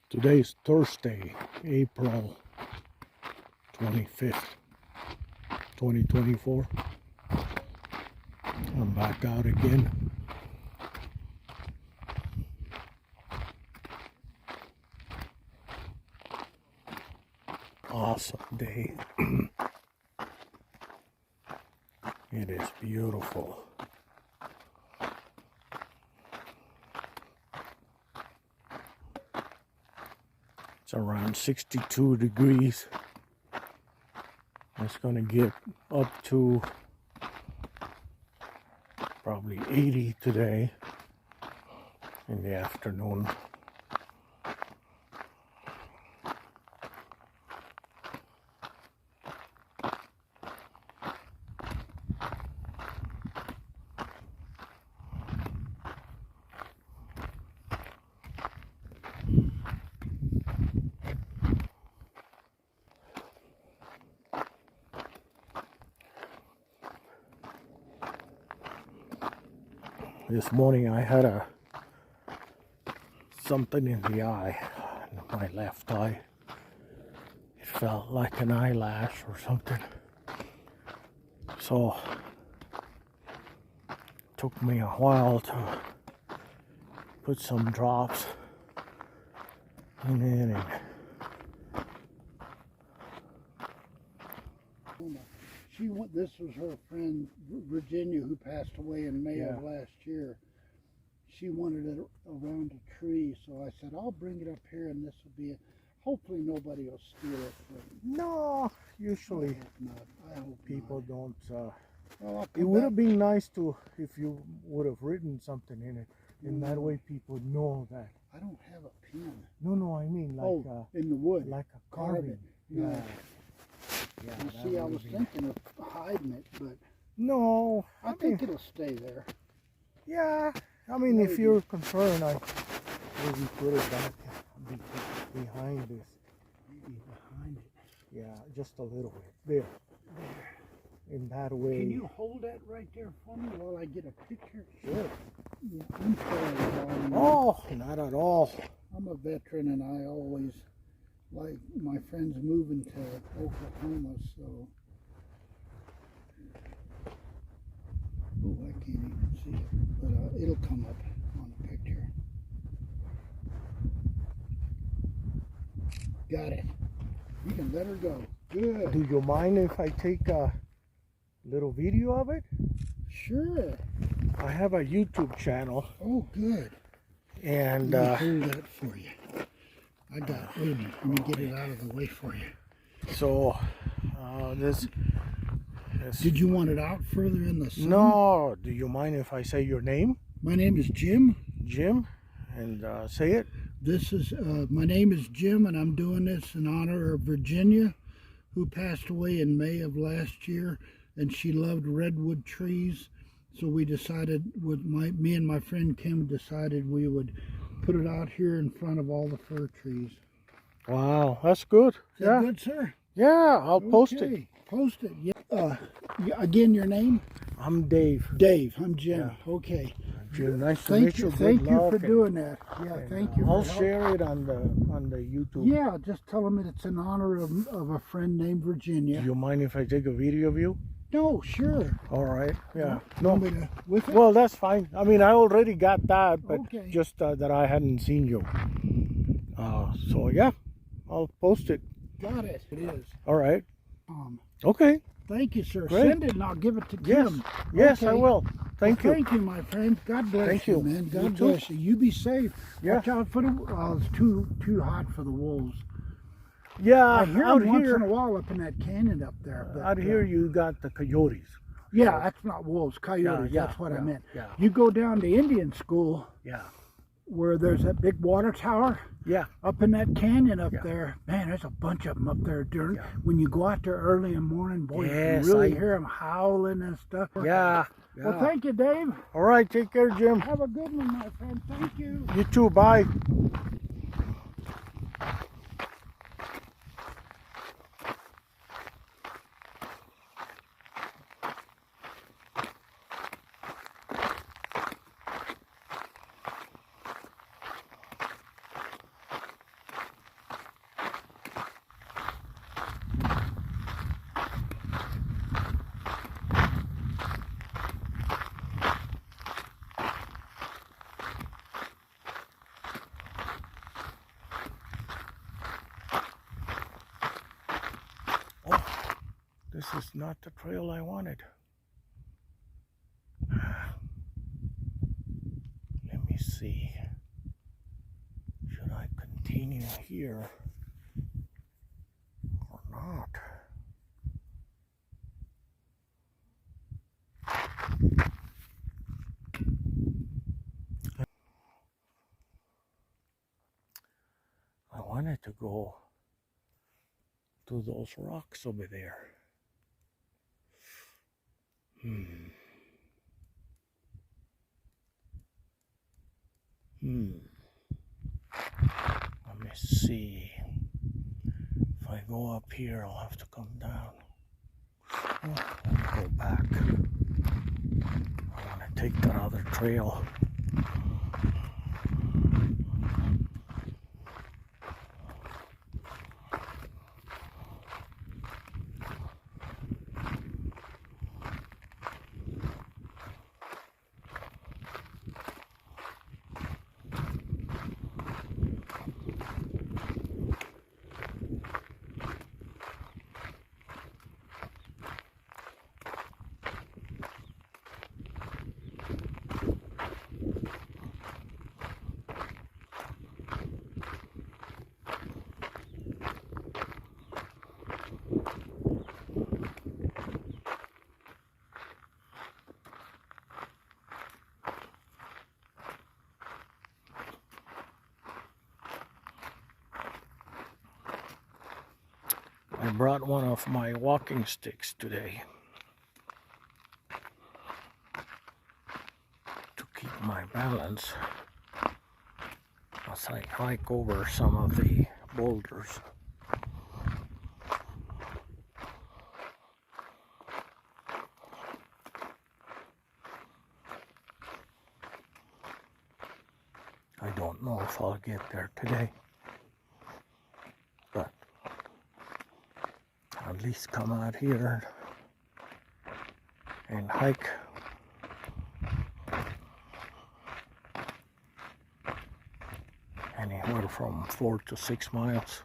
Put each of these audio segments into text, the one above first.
Today is Thursday, April 25th, 2024. I'm back out again. Awesome day. It is beautiful. It's around 62 degrees. It's gonna get up to probably 80 today in the afternoon. This morning I had something in the eye, in my left eye. It felt like an eyelash or something. So it took me a while to put some drops in it. This was her friend Virginia, who passed away in May of last year. She wanted it around a tree, so I said, I'll bring it up here, and this will be it. Hopefully nobody will steal it. No, usually I hope people not. don't. Well, it would have been nice to if you would have written something in it. In that way people know that. I don't have a pen. No, I mean like in the wood. like a carving. No. Yeah, you see, I was thinking of hiding it, but no, I think it'll stay there. Yeah, I mean, if you're concerned, I maybe put it back behind this. Maybe behind it. Yeah, just a little bit. There. In that way. Can you hold that right there for me while I get a picture? Sure. Yeah, I'm sorry, darling. Oh, not at all. I'm a veteran, and I always like my friends moving to Oklahoma, so. Oh, I can't even see it, but it'll come up on the picture. Got it. You can let her go. Good. Do you mind if I take a little video of it? Sure. I have a YouTube channel. Oh, good. And let me hold that for you. I got it. Wait a minute. Let me get it out of the way for you. So, this. Did you want it out further in the sun? No. Do you mind if I say your name? My name is Jim. Jim? And say it. This is, my name is Jim, and I'm doing this in honor of Virginia, who passed away in May of last year, and she loved redwood trees. So we decided, me and my friend Kim decided we would put it out here in front of all the fir trees. Wow, that's good. Is that good, sir? Yeah, I'll post it. Post it. Yeah. Again, your name? I'm Dave. Dave. I'm Jim. Yeah. Okay. Jim, nice to meet you. Thank you for doing that. Yeah, thank you. I'll share it on the YouTube. Yeah, just tell them it's in honor of a friend named Virginia. Do you mind if I take a video of you? No, sure. All right. Yeah. No. With it? Well, that's fine. I mean, I already got that, but okay. Just that I hadn't seen you. So yeah, I'll post it. Got it. It is. All right. Okay. Thank you, sir. Great. Send it and I'll give it to Kim. Yes, okay. I will. Thank you. Thank you, my friend. God bless you, man. God bless you. You be safe. Yeah. Watch out for the. It's too hot for the wolves. Yeah, I hear out them here, once in a while up in that canyon up there. But, out here, you got the coyotes. Yeah, that's not wolves. Coyotes. That's what I meant. Yeah. You go down to Indian school. Yeah. Where there's that big water tower. Yeah. Up in that canyon up there, man, there's a bunch of them up there. When you go out there early in the morning, boy, you can really hear them howling and stuff. Yeah. Well, thank you, Dave. All right, take care, Jim. Have a good one, my friend. Thank you. You too. Bye. this is not the trail I wanted. Let me see. Should I continue here or not? I wanted to go to those rocks over there. Let me see. If I go up here, I'll have to come down. Oh, let me go back. I want to take that other trail. I brought one of my walking sticks today to keep my balance as I hike over some of the boulders. I don't know if I'll get there today, but at least come out here and hike. Anywhere from 4 to 6 miles.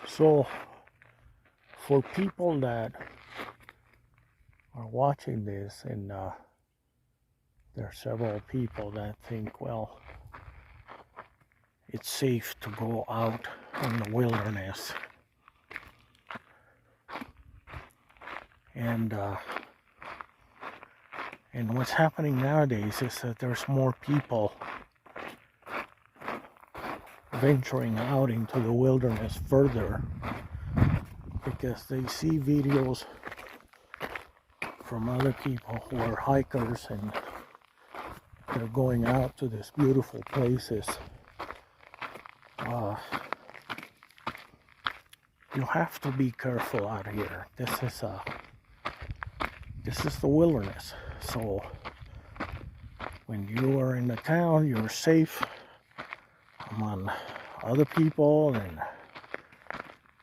So, for people that are watching this, and there are several people that think, well, it's safe to go out in the wilderness, and what's happening nowadays is that there's more people venturing out into the wilderness further because they see videos from other people who are hikers and they're going out to these beautiful places. You have to be careful out here. This is the wilderness. So when you are in the town, you're safe among other people, and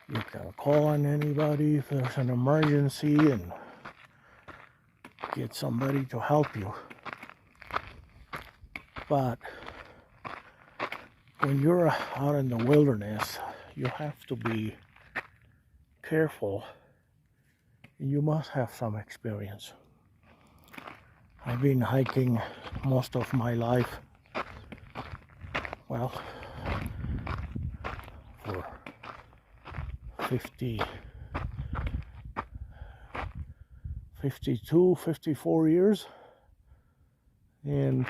you can call on anybody if there's an emergency and get somebody to help you. But when you're out in the wilderness, you have to be careful, and you must have some experience. I've been hiking most of my life, well, for 52, 54 years, and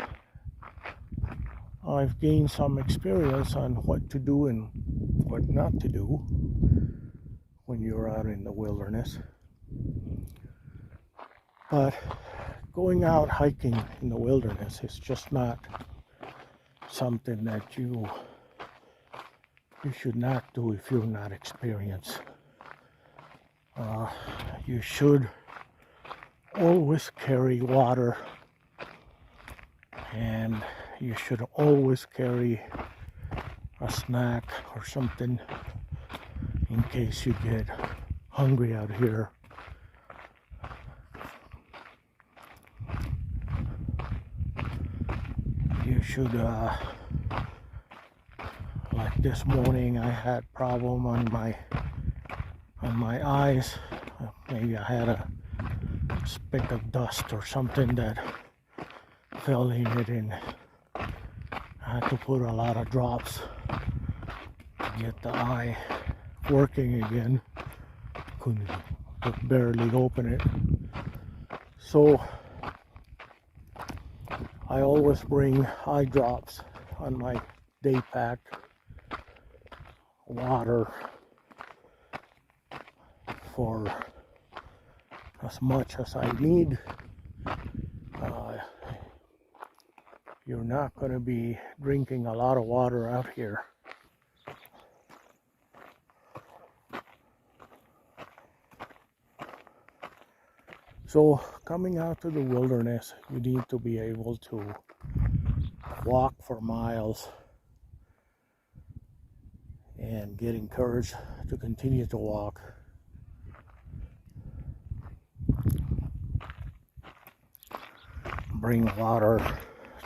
I've gained some experience on what to do and what not to do when you're out in the wilderness. But going out hiking in the wilderness is just not something that you should not do if you're not experienced. You should always carry water, and you should always carry a snack or something in case you get hungry out here. You should like this morning I had problem on my eyes. Maybe I had a speck of dust or something that fell in it, and I had to put a lot of drops to get the eye working again. Couldn't barely open it. So I always bring eye drops on my day pack, water for as much as I need. You're not going to be drinking a lot of water out here. So coming out to the wilderness, you need to be able to walk for miles and get encouraged to continue to walk. Bring water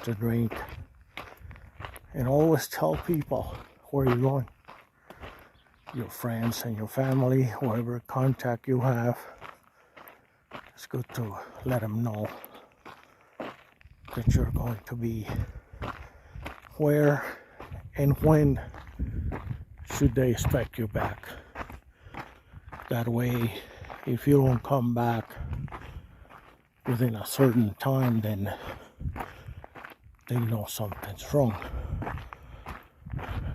to drink, and always tell people where you're going. Your friends and your family, whatever contact you have, it's good to let them know that you're going to be where and when should they expect you back. That way, if you don't come back within a certain time, then they know something's wrong,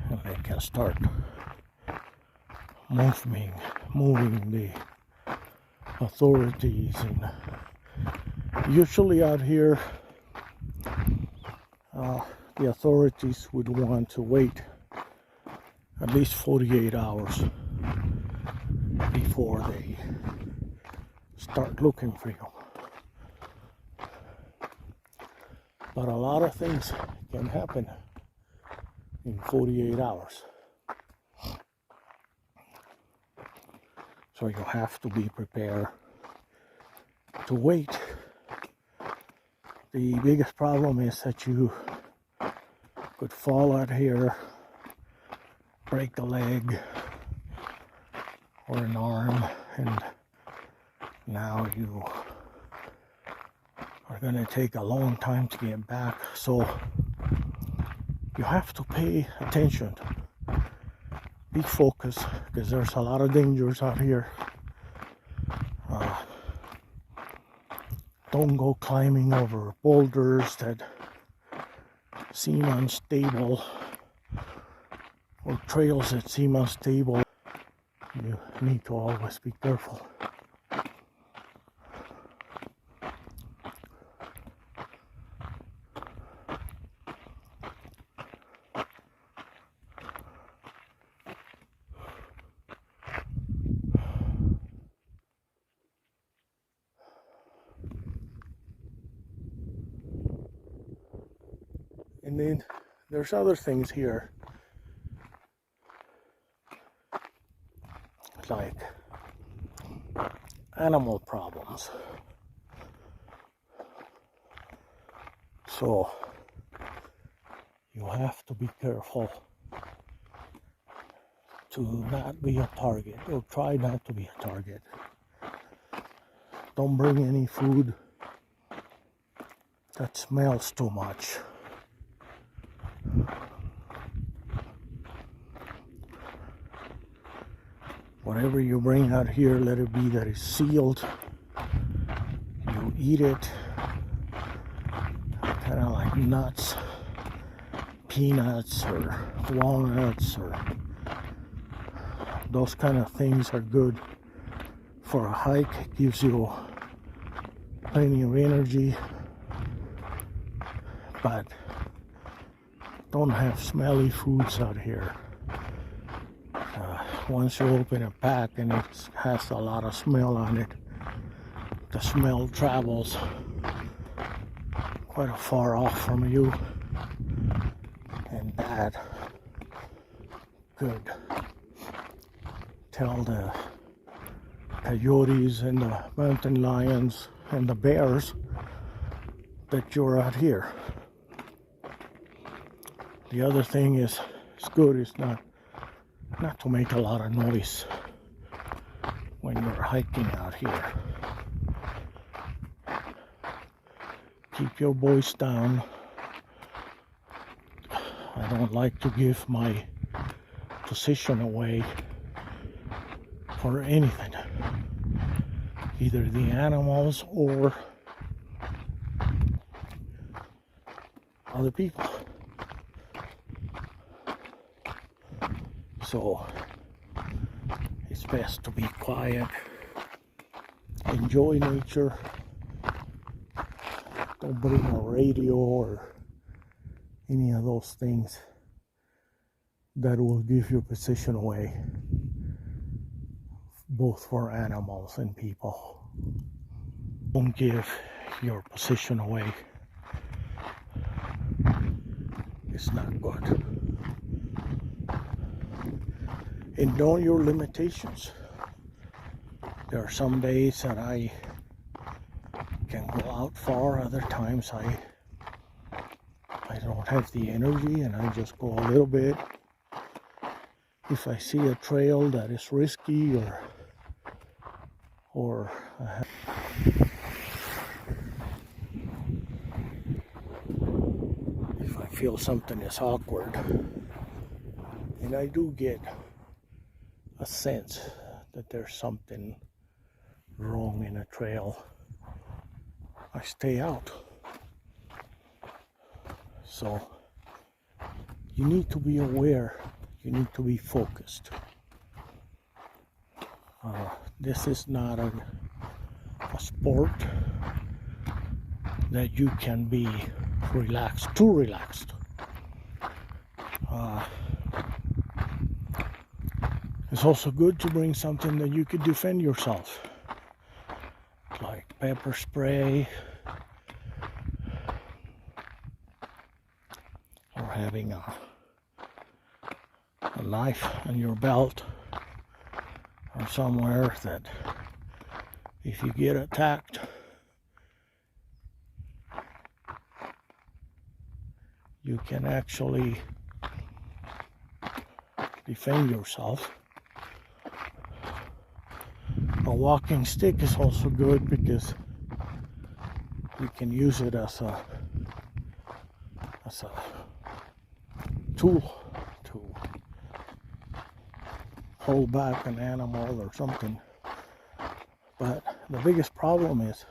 and they can start moving the authorities. And usually out here, the authorities would want to wait at least 48 hours before they start looking for you. But a lot of things can happen in 48 hours. So you have to be prepared to wait. The biggest problem is that you could fall out here, break a leg or an arm, and now you are going to take a long time to get back. So you have to pay attention, be focused, because there's a lot of dangers out here. Don't go climbing over boulders that seem unstable, or trails that seem unstable. You need to always be careful. And then there's other things here, like animal problems. So you have to be careful to not be a target, or try not to be a target. Don't bring any food that smells too much. Whatever you bring out here, let it be that it's sealed. You eat it, kind of like nuts, peanuts, or walnuts, or those kind of things are good for a hike. It gives you plenty of energy, but don't have smelly foods out here. Once you open a pack and it has a lot of smell on it, the smell travels quite far off from you, and that could tell the coyotes and the mountain lions and the bears that you're out here. The other thing is, it's good is not to make a lot of noise when you're hiking out here. Keep your voice down. I don't like to give my position away for anything, either the animals or other people. So it's best to be quiet, enjoy nature. Don't bring a radio or any of those things that will give your position away, both for animals and people. Don't give your position away. It's not good. And know your limitations. There are some days that I can go out far, other times I don't have the energy and I just go a little bit. If I see a trail that is risky or if I feel something is awkward, and I do get a sense that there's something wrong in a trail, I stay out. So you need to be aware, you need to be focused. This is not a sport that you can be too relaxed. It's also good to bring something that you could defend yourself, like pepper spray, or having a knife in your belt or somewhere, that if you get attacked, you can actually defend yourself. A walking stick is also good because you can use it as a tool to hold back an animal or something. But the biggest problem is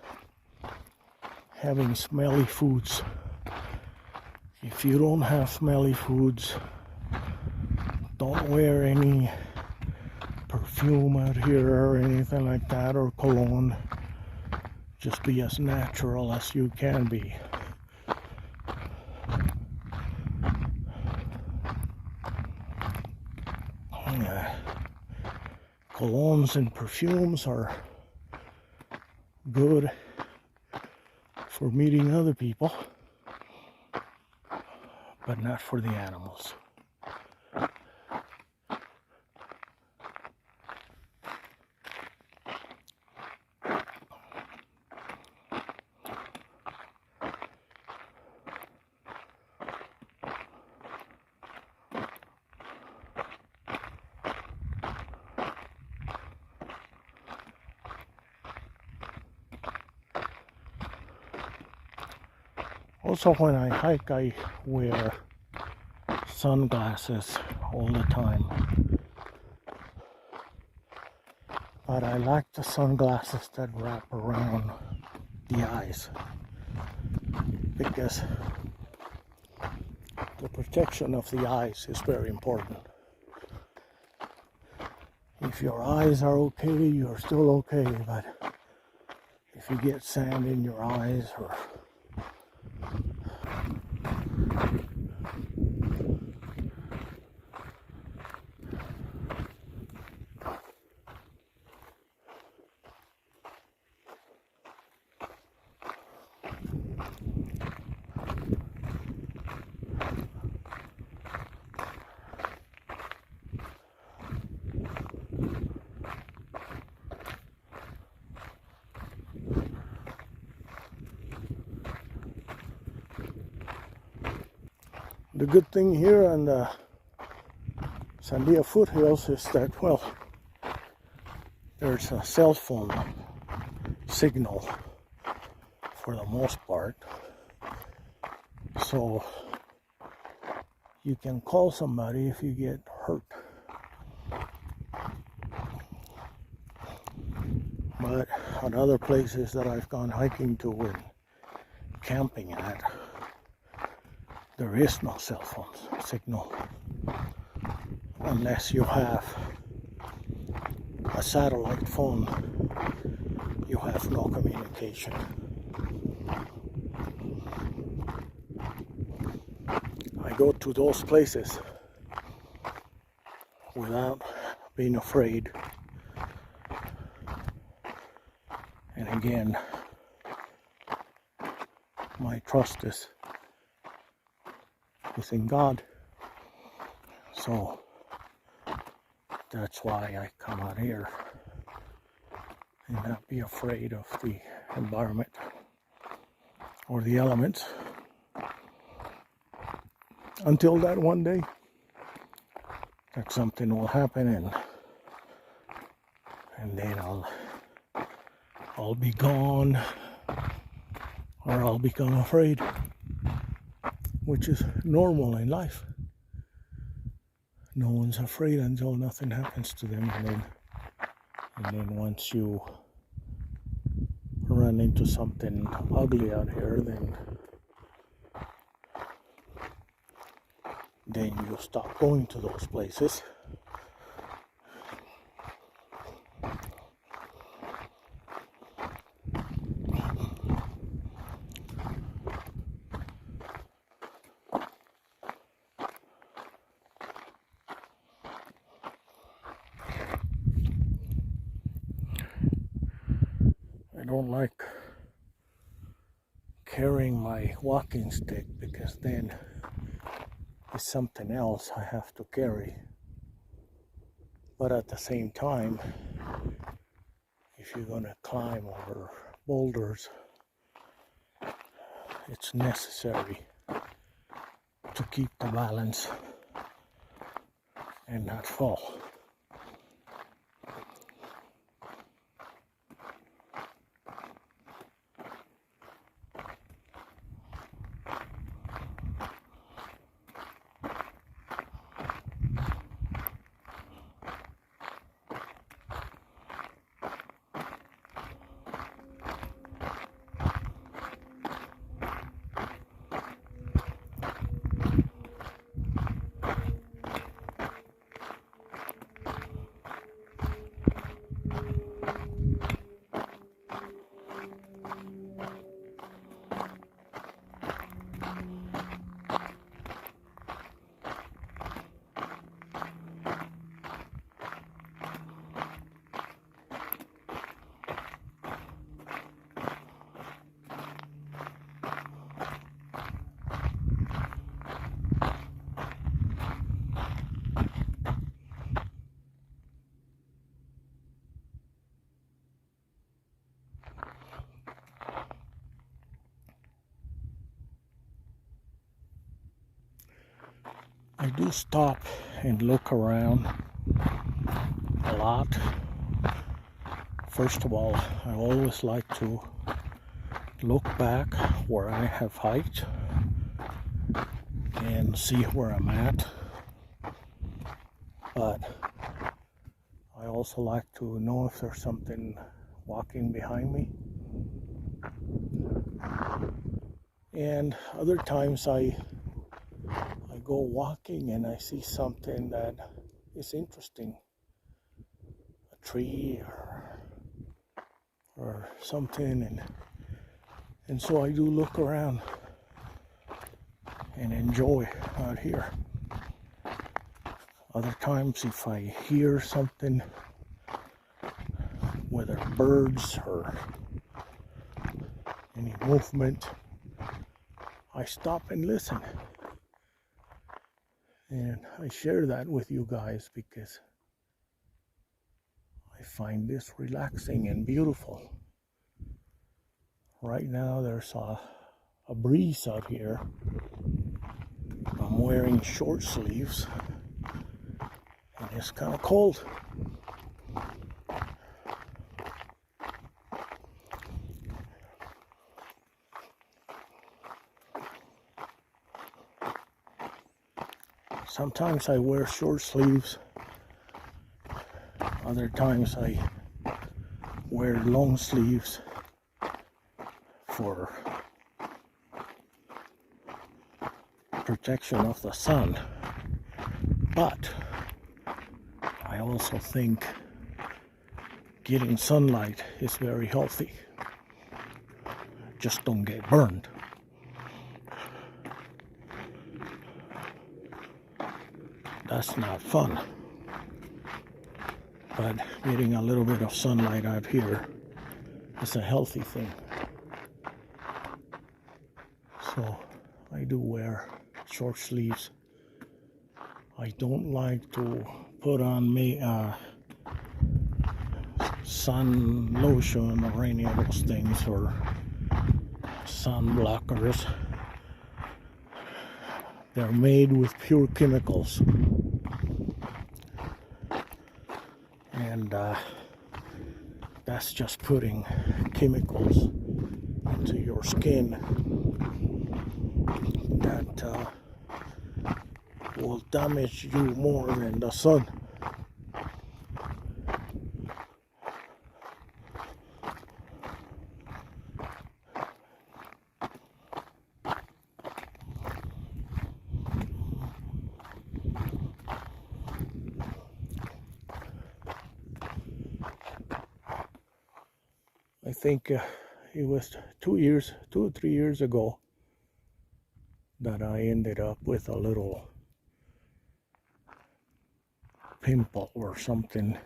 having smelly foods. If you don't have smelly foods, don't wear any perfume out here or anything like that, or cologne. Just be as natural as you can be. Colognes and perfumes are good for meeting other people, but not for the animals. Also, when I hike, I wear sunglasses all the time. But I like the sunglasses that wrap around the eyes, because the protection of the eyes is very important. If your eyes are okay, you're still okay, but if you get sand in your eyes or the good thing here on the Sandia foothills is that, well, there's a cell phone signal for the most part, so you can call somebody if you get hurt. But on other places that I've gone hiking to and camping at, there is no cell phone signal unless you have a satellite phone. You have no communication. I go to those places without being afraid. And again, my trust is in God. So that's why I come out here and not be afraid of the environment or the elements until that one day that something will happen and then I'll be gone or I'll become afraid, which is normal in life. No one's afraid until nothing happens to them, and then once you run into something ugly out here, then you stop going to those places. I don't like carrying my walking stick because then it's something else I have to carry. But at the same time, if you're going to climb over boulders, it's necessary to keep the balance and not fall. I do stop and look around a lot. First of all, I always like to look back where I have hiked and see where I'm at. But I also like to know if there's something walking behind me. And other times I go walking and I see something that is interesting. tree or something, and so I do look around and enjoy out here. Other times if I hear something, whether birds or any movement, I stop and listen. And I share that with you guys because I find this relaxing and beautiful. Right now there's a breeze out here. I'm wearing short sleeves and it's kind of cold. Sometimes I wear short sleeves. Other times I wear long sleeves for protection of the sun. But I also think getting sunlight is very healthy. Just don't get burned. That's not fun. But getting a little bit of sunlight out here is a healthy thing. So I do wear short sleeves. I don't like to put on sun lotion or any of those things, or sun blockers. They're made with pure chemicals. And that's just putting chemicals into your skin that will damage you more than the sun. I think it was 2 or 3 years ago that I ended up with a little pimple or something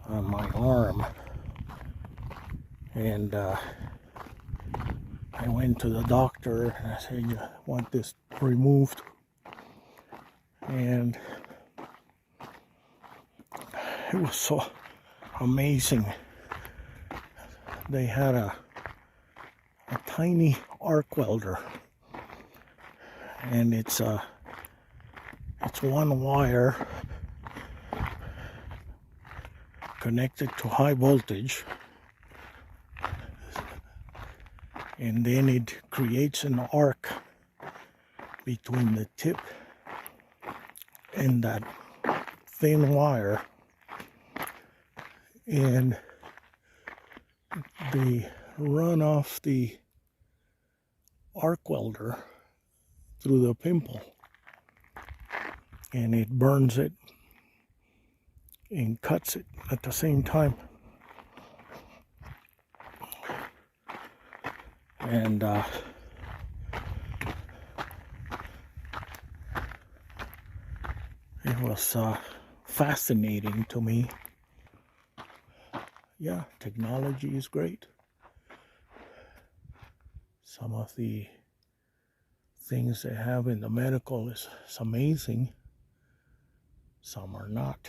on my arm, and I went to the doctor and I said, "You want this removed?" And it was so amazing. They had a tiny arc welder, and it's one wire connected to high voltage, and then it creates an arc between the tip and that thin wire, and they run off the arc welder through the pimple, and it burns it and cuts it at the same time. And it was fascinating to me. Yeah, technology is great. Some of the things they have in the medical is amazing. Some are not.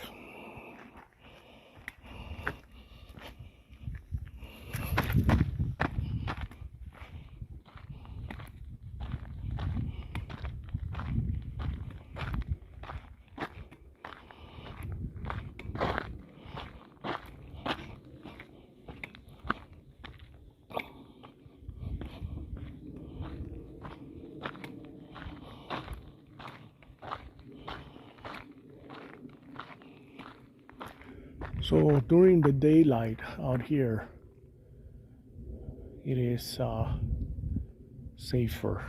So during the daylight out here, it is safer.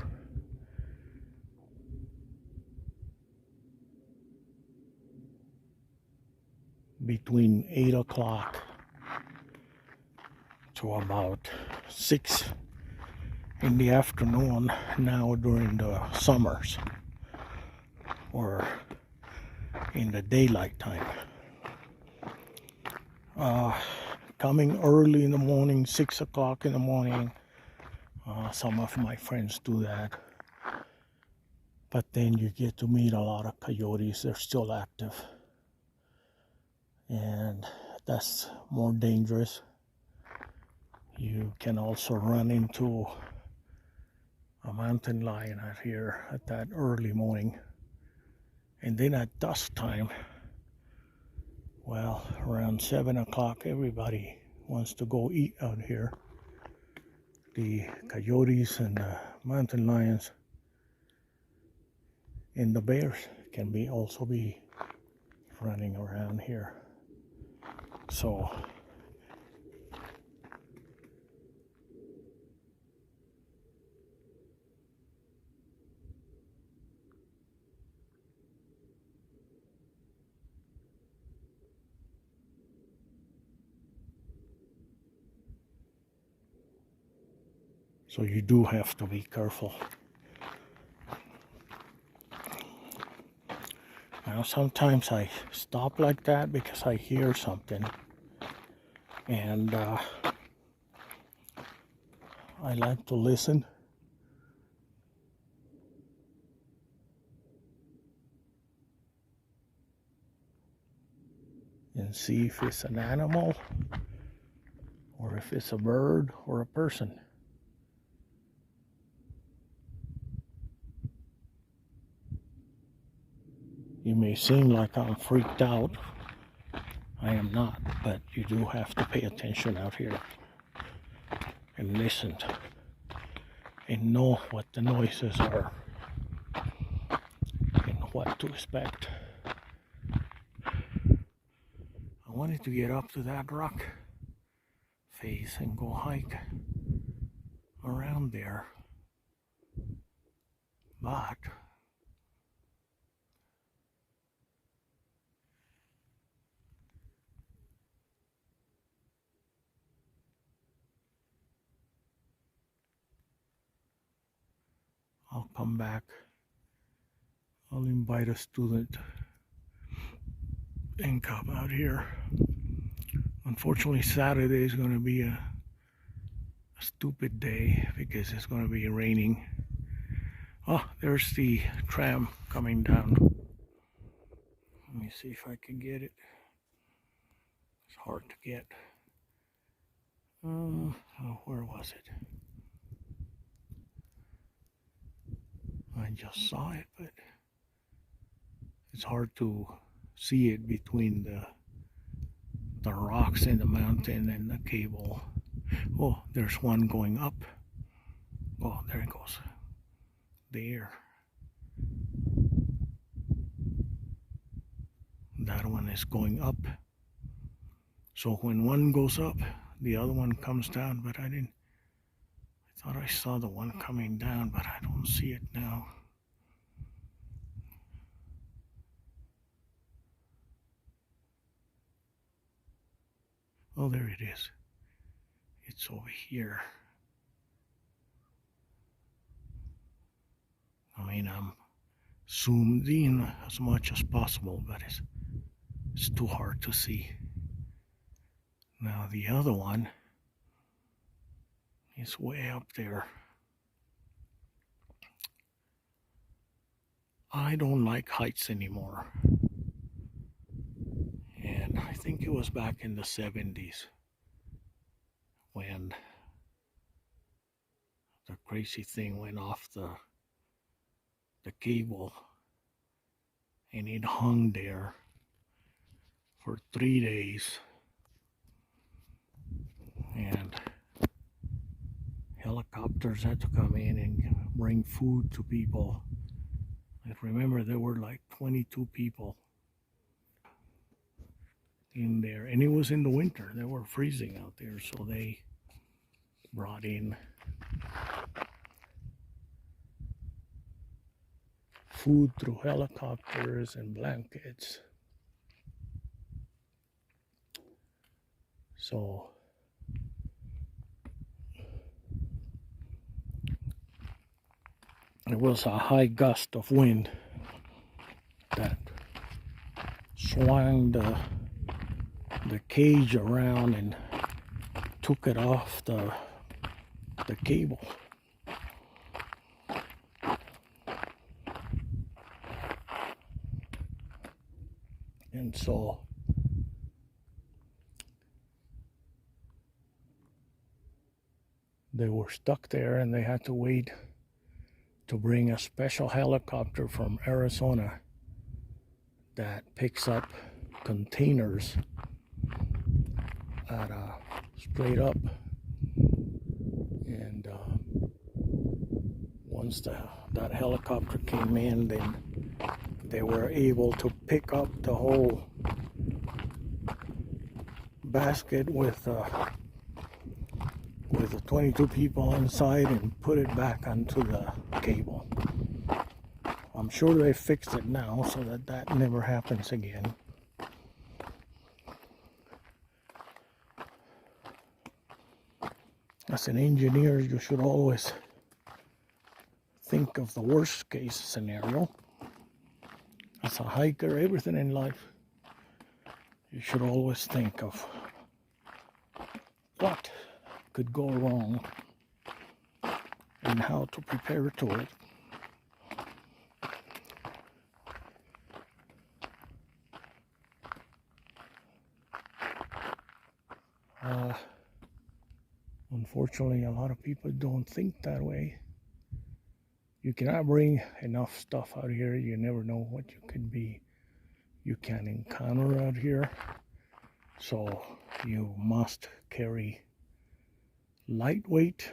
between 8 o'clock to about 6 in the afternoon now during the summers or in the daylight time. Coming early in the morning, 6 o'clock in the morning, some of my friends do that. But then you get to meet a lot of coyotes. They're still active. And that's more dangerous. You can also run into a mountain lion out here at that early morning. And then at dusk time, well, around 7 o'clock, everybody wants to go eat out here. The coyotes and the mountain lions and the bears can also be running around here. So you do have to be careful. Now sometimes I stop like that because I hear something, and I like to listen. And see if it's an animal or if it's a bird or a person. You may seem like I'm freaked out. I am not, but you do have to pay attention out here and listen and know what the noises are and what to expect. I wanted to get up to that rock face and go hike around there, but I'll come back. I'll invite a student and come out here. Unfortunately, Saturday is going to be a stupid day because it's going to be raining. Oh, there's the tram coming down. Let me see if I can get it. It's hard to get. Oh, where was it? I just saw it, but it's hard to see it between the rocks in the mountain and the cable. Oh, there's one going up. Oh, there it goes. There. That one is going up. So when one goes up, the other one comes down, but I thought I saw the one coming down, but I don't see it now. Oh, there it is. It's over here. I mean, I'm zoomed in as much as possible, but it's too hard to see. Now the other one is way up there. I don't like heights anymore. And I think it was back in the 70s when the crazy thing went off the cable and it hung there for 3 days. And helicopters had to come in and bring food to people. I remember there were like 22 people in there, and it was in the winter. They were freezing out there, so they brought in food through helicopters and blankets. So it was a high gust of wind that swung the cage around and took it off the cable. And so they were stuck there, and they had to wait to bring a special helicopter from Arizona that picks up containers at straight up. And once that helicopter came in, then they were able to pick up the whole basket with the 22 people inside and put it back onto the cable. I'm sure they fixed it now so that never happens again. As an engineer, you should always think of the worst case scenario. As a hiker, everything in life, you should always think of what could go wrong and how to prepare to it. Unfortunately, a lot of people don't think that way. You cannot bring enough stuff out here. You never know what you can encounter out here. So you must carry lightweight,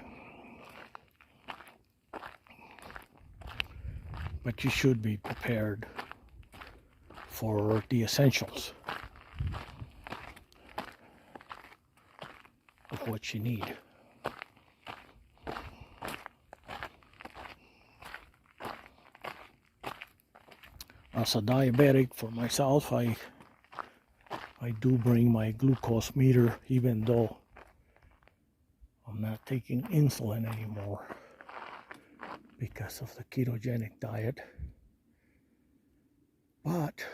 but you should be prepared for the essentials of what you need. As a diabetic for myself, I do bring my glucose meter, even though I'm not taking insulin anymore because of the ketogenic diet. But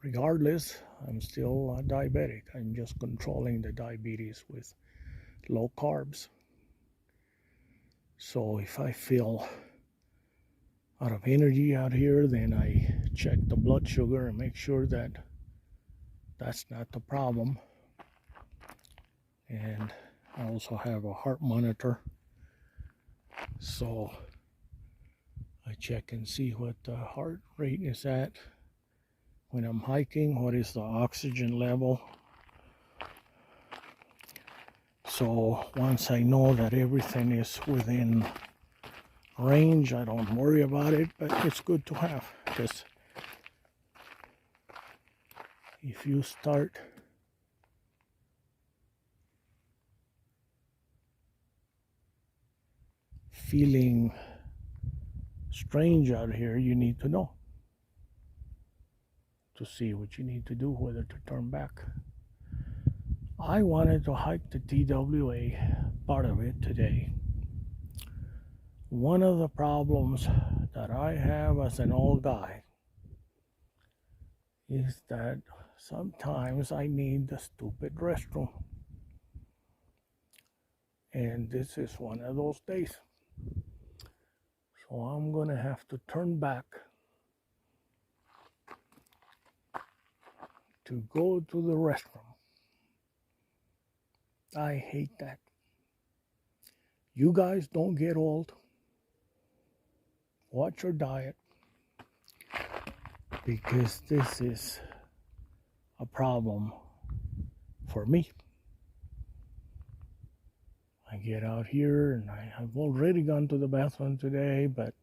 regardless, I'm still diabetic. I'm just controlling the diabetes with low carbs. So if I feel out of energy out here, then I check the blood sugar and make sure that that's not the problem. And I also have a heart monitor, so I check and see what the heart rate is at when I'm hiking, what is the oxygen level. So once I know that everything is within range, I don't worry about it, but it's good to have, because if you start feeling strange out here, you need to know to see what you need to do, whether to turn back. I wanted to hike the TWA part of it today. One of the problems that I have as an old guy is that sometimes I need the stupid restroom. And this is one of those days. So I'm going to have to turn back to go to the restroom. I hate that. You guys don't get old. Watch your diet, because this is a problem for me. I get out here and I have already gone to the bathroom today, but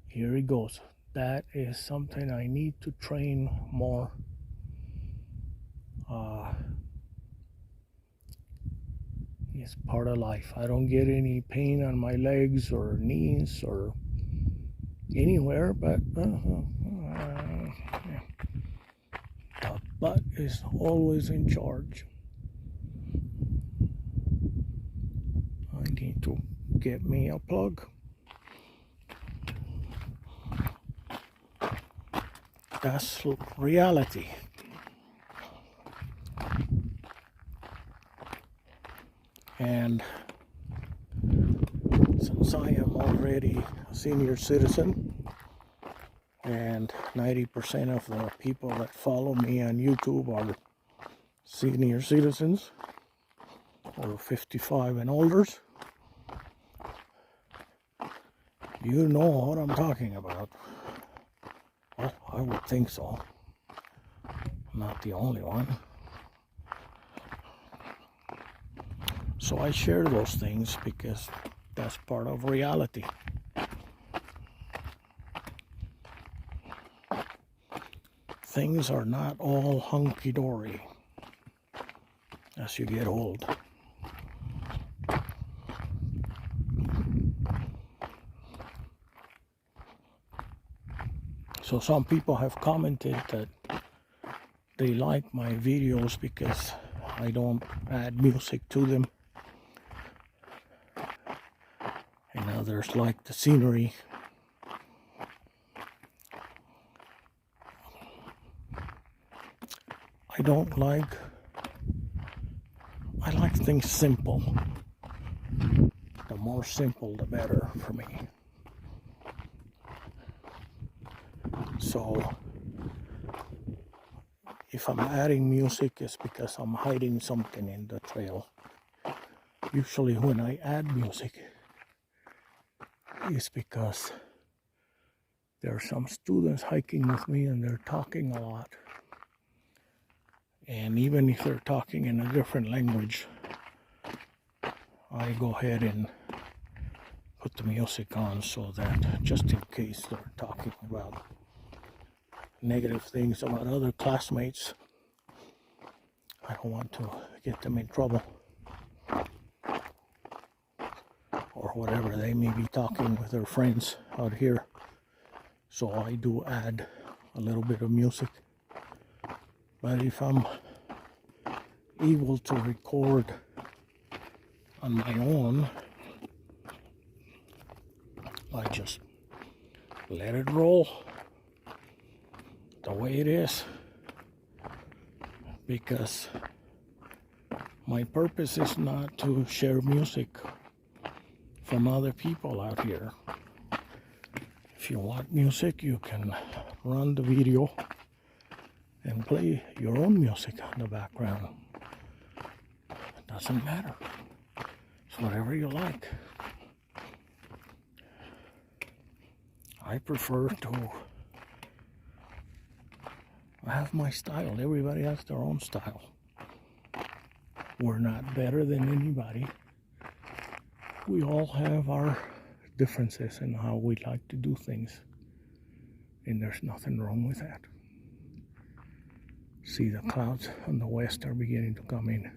here it goes. That is something I need to train more. It's part of life. I don't get any pain on my legs or knees or anywhere, but the but is always in charge. I need to get me a plug. That's reality. And since I am already a senior citizen, and 90% of the people that follow me on YouTube are senior citizens or 55 and older, you know what I'm talking about. Well, I would think so. I'm not the only one. So I share those things because that's part of reality. Things are not all hunky-dory as you get old. So some people have commented that they like my videos because I don't add music to them. And others like the scenery. I like things simple. The more simple, the better for me. So if I'm adding music, it's because I'm hiding something in the trail. Usually when I add music, it's because there are some students hiking with me and they're talking a lot. And even if they're talking in a different language, I go ahead and put the music on so that just in case they're talking about negative things about other classmates, I don't want to get them in trouble or whatever. They may be talking with their friends out here. So I do add a little bit of music. But if I'm able to record on my own, I just let it roll the way it is, because my purpose is not to share music from other people out here. If you want music, you can run the video and play your own music in the background. It doesn't matter. It's whatever you like. I prefer to have my style. Everybody has their own style. We're not better than anybody. We all have our differences in how we like to do things. And there's nothing wrong with that. See, the clouds on the west are beginning to come in.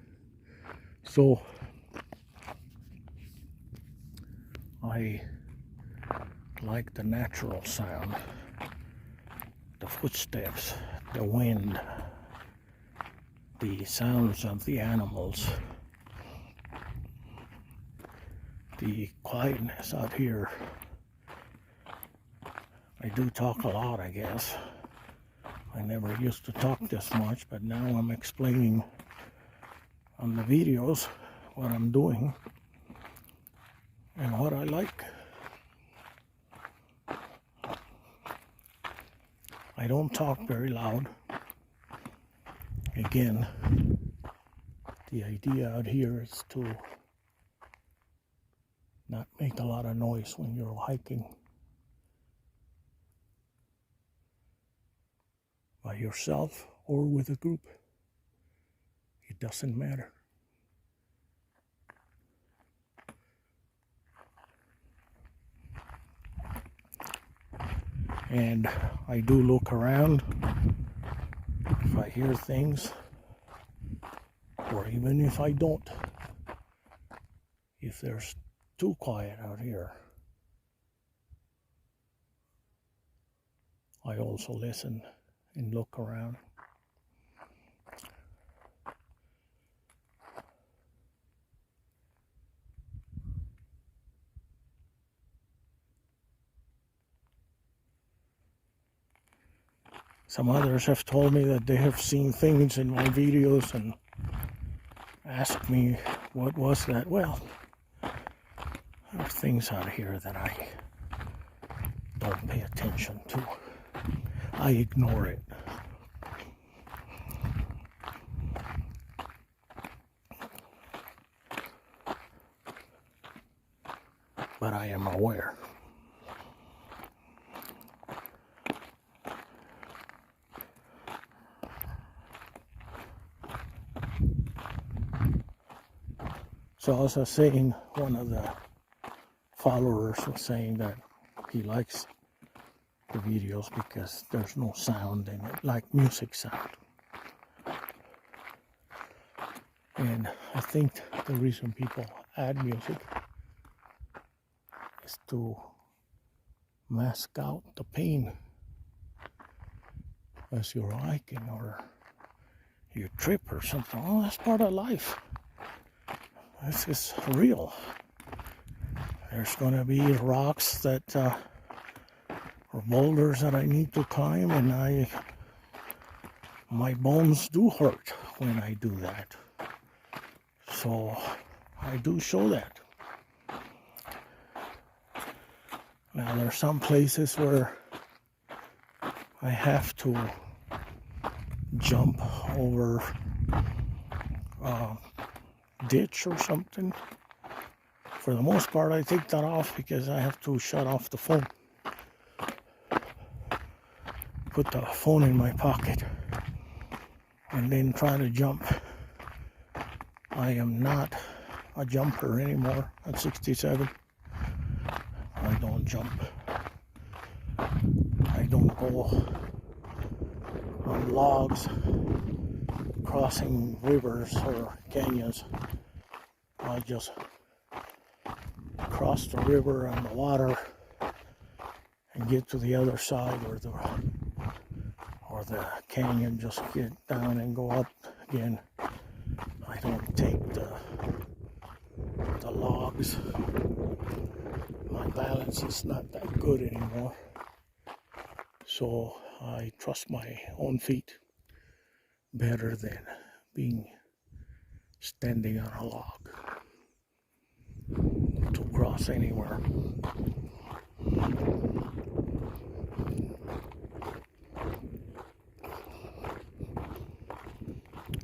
So I like the natural sound, the footsteps, the wind, the sounds of the animals, the quietness out here. I do talk a lot, I guess. I never used to talk this much, but now I'm explaining on the videos what I'm doing and what I like. I don't talk very loud. Again, the idea out here is to not make a lot of noise when you're hiking by yourself or with a group. It doesn't matter. And I do look around if I hear things, or even if I don't. If there's too quiet out here, I also listen and look around. Some others have told me that they have seen things in my videos and asked me what was that. Well, there are things out here that I don't pay attention to. I ignore it. But I am aware. So as I was saying, one of the followers was saying that he likes the videos because there's no sound in it, like music sound. And I think the reason people add music is to mask out the pain as you're hiking or you trip or something. Oh, that's part of life. This is real. There's going to be rocks that or boulders that I need to climb, and my bones do hurt when I do that. So I do show that. Now there are some places where I have to jump over a ditch or something. For the most part, I take that off because I have to shut off the phone. Put the phone in my pocket and then try to jump. I am not a jumper anymore at 67. I don't jump. I don't go on logs, crossing rivers or canyons. I just cross the river and the water and get to the other side, or the canyon, just get down and go up again. I don't take the logs. My balance is not that good anymore. So I trust my own feet better than being standing on a log to cross anywhere.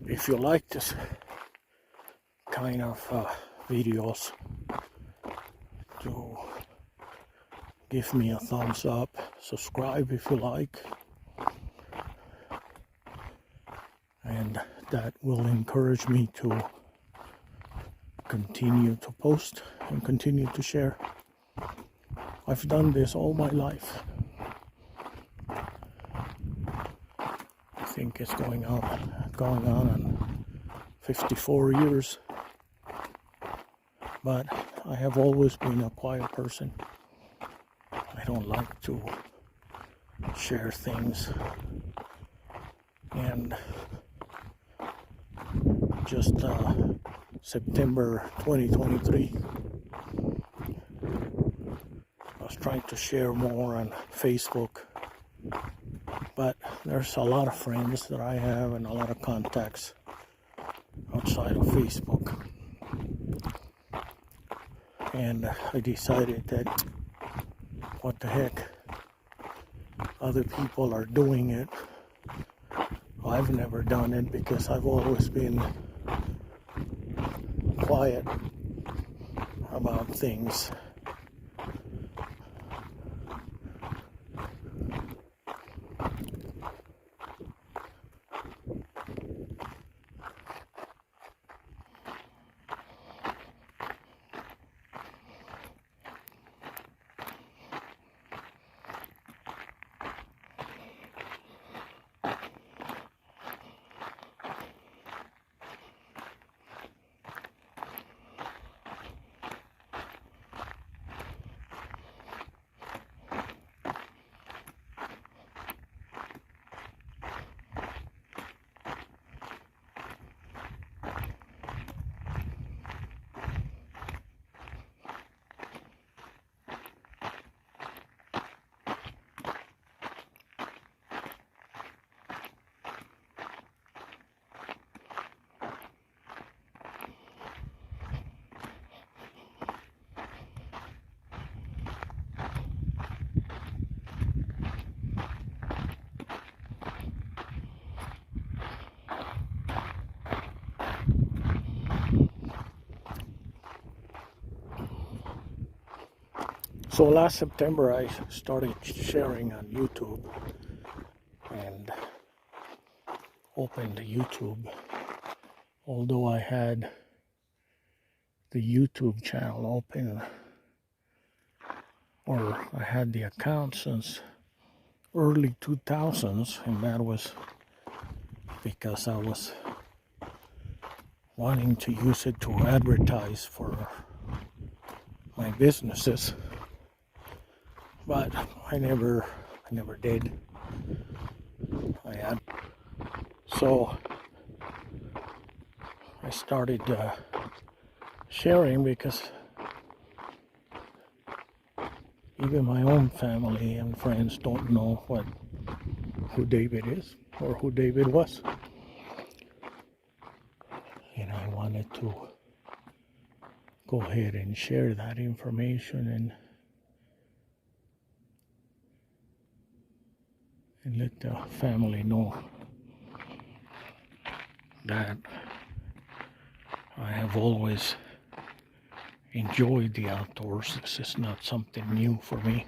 If you like this kind of videos, to give me a thumbs up, subscribe if you like, and that will encourage me to continue to post and continue to share. I've done this all my life. I think it's going on 54 years. But I have always been a quiet person. I don't like to share things. And just September 2023, I was trying to share more on Facebook. But there's a lot of friends that I have and a lot of contacts outside of Facebook. And I decided that, what the heck, other people are doing it. I've never done it because I've always been quiet about things. So last September I started sharing on YouTube and opened YouTube. Although I had the YouTube channel open, or I had the account since early 2000s, and that was because I was wanting to use it to advertise for my businesses, but I never did. So I started sharing because even my own family and friends don't know who David is or who David was. And I wanted to go ahead and share that information and let the family know that I have always enjoyed the outdoors. This is not something new for me.